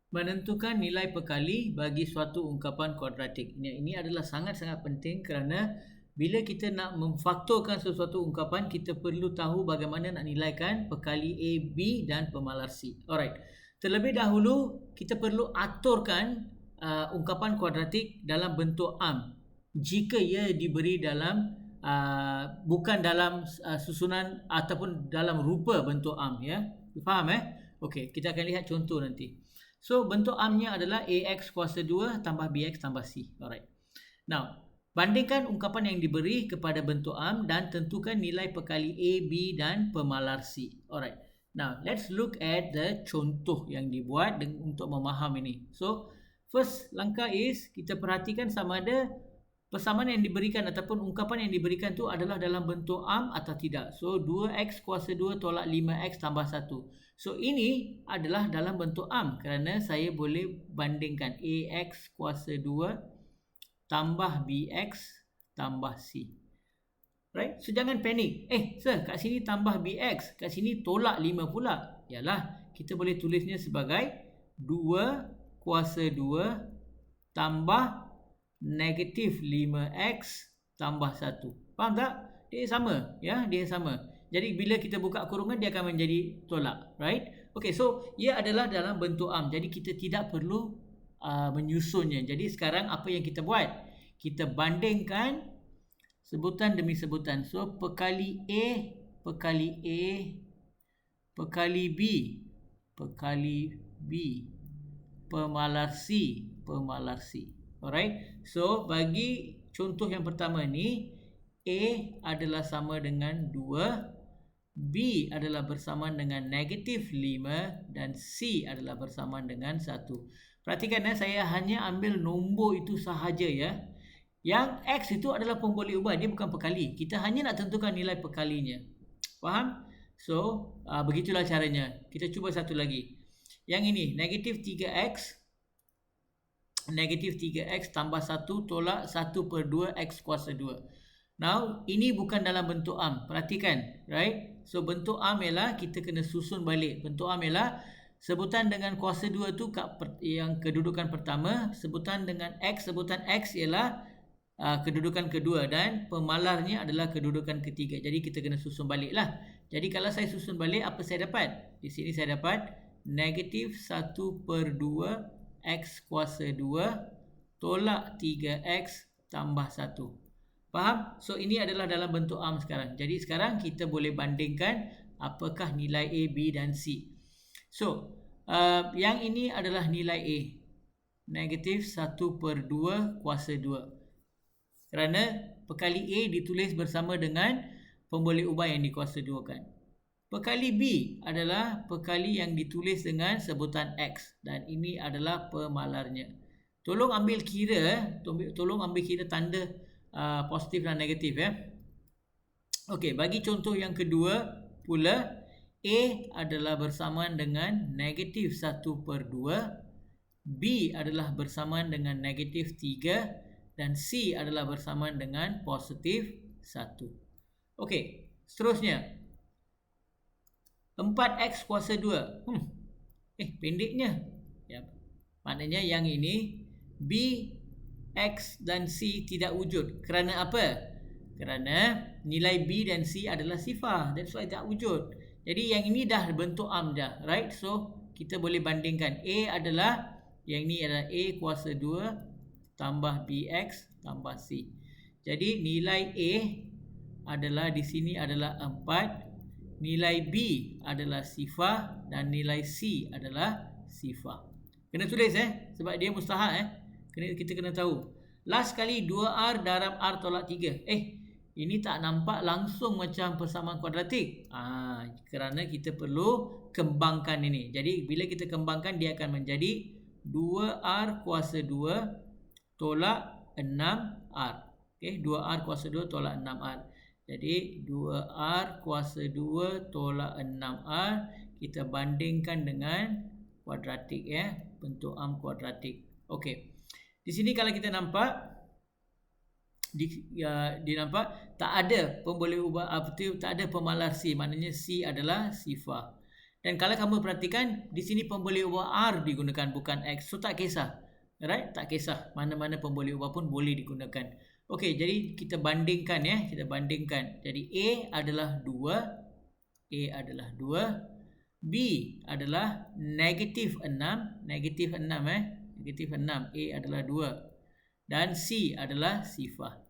menentukan nilai perkali bagi suatu ungkapan kuadratik. Ini adalah sangat-sangat penting kerana bila kita nak memfaktorkan sesuatu ungkapan, kita perlu tahu bagaimana nak nilaikan perkali A, B dan pemalar C. Alright. Terlebih dahulu, kita perlu aturkan ungkapan kuadratik dalam bentuk arm. Jika ia diberi dalam bukan dalam susunan ataupun dalam rupa bentuk arm, ya. Faham Okey, kita akan lihat contoh nanti. So, bentuk armnya adalah AX kuasa 2 tambah BX tambah C. Alright. Now, bandingkan ungkapan yang diberi kepada bentuk arm dan tentukan nilai perkali A, B dan pemalar C. Alright. Now, let's look at the contoh yang dibuat untuk memaham ini. So, first langkah is kita perhatikan sama ada persamaan yang diberikan ataupun ungkapan yang diberikan tu adalah dalam bentuk arm atau tidak. So, 2X kuasa 2 tolak 5X tambah 1. So, ini adalah dalam bentuk arm kerana saya boleh bandingkan AX kuasa 2 tambah BX tambah C. Right? So, jangan panik. Sir, kat sini tambah BX, kat sini tolak 5 pula. Yalah, kita boleh tulisnya sebagai 2 kuasa 2 tambah negatif 5X tambah 1. Faham tak? Dia sama. Ya, dia sama. Jadi bila kita buka kurungan, dia akan menjadi tolak, right? Okay, so ia adalah dalam bentuk arm. Jadi kita tidak perlu menyusunnya. Jadi sekarang apa yang kita buat? Kita bandingkan sebutan demi sebutan. So perkali A, perkali A, perkali B, perkali B, pemalar C, pemalar C. Alright. So bagi contoh yang pertama ni, A adalah sama dengan 2, B adalah bersamaan dengan negatif 5 dan C adalah bersamaan dengan 1. Perhatikan saya hanya ambil nombor itu sahaja ya. Yang X itu adalah pemboleh ubah, dia bukan perkali. Kita hanya nak tentukan nilai perkalinya. Faham? So, begitulah caranya. Kita cuba satu lagi. Yang ini, negatif 3X. Negatif 3X tambah 1 tolak 1/2 X kuasa 2. Now, ini bukan dalam bentuk arm. Perhatikan, right? So, bentuk arm ialah kita kena susun balik. Bentuk arm ialah sebutan dengan kuasa 2 tu yang kedudukan pertama. Sebutan dengan X, sebutan X ialah kedudukan kedua dan pemalarnya adalah kedudukan ketiga. Jadi, kita kena susun balik lah. Jadi, kalau saya susun balik, apa saya dapat? Di sini saya dapat negatif 1/2 X kuasa 2 tolak 3X tambah 1. Faham? So, ini adalah dalam bentuk arm sekarang. Jadi, sekarang kita boleh bandingkan apakah nilai A, B dan C. So, yang ini adalah nilai A. Negatif 1/2 kuasa 2. Kerana perkali A ditulis bersama dengan pemboleh ubah yang dikuasa 2 kan. Perkali B adalah perkali yang ditulis dengan sebutan X. Dan ini adalah pemalarnya. Tolong ambil kira, tolong ambil kira tanda positif dan negatif ya. Okey, bagi contoh yang kedua pula, A adalah bersamaan dengan negatif 1/2, B adalah bersamaan dengan negatif 3 dan C adalah bersamaan dengan positif 1. Okey, seterusnya 4X kuasa 2. Pendeknya. Ya. Maknanya yang ini B, X dan C tidak wujud. Kerana apa? Kerana nilai B dan C adalah sifar. That's why tak wujud. Jadi yang ini dah bentuk arm dah. Right? So, kita boleh bandingkan. A adalah, yang ini adalah A kuasa 2 tambah BX tambah C. Jadi nilai A adalah di sini adalah 4. Nilai B adalah sifar dan nilai C adalah sifar. Kena tulis sebab dia mustahak kita kena tahu. Last kali 2R darab R tolak 3. Ini tak nampak langsung macam persamaan kuadratik. Kerana kita perlu kembangkan ini. Jadi bila kita kembangkan, dia akan menjadi 2R kuasa 2 tolak 6R. 2R kuasa 2 tolak 6R. Jadi 2R kuasa 2 tolak 6R. Kita bandingkan dengan kuadratik bentuk arm kuadratik. Okey. Di sini kalau kita nampak nampak tak ada pemboleh ubah, tak ada pemalar C, maknanya C adalah sifar. Dan kalau kamu perhatikan, di sini pemboleh ubah R digunakan, bukan X. So tak kisah. Alright, tak kisah. Mana-mana pemboleh ubah pun boleh digunakan. Okey, jadi kita bandingkan ya. Kita bandingkan. Jadi A adalah 2. A adalah 2. B adalah negatif 6. Negatif 6 Negatif 6. A adalah 2. Dan C adalah sifar.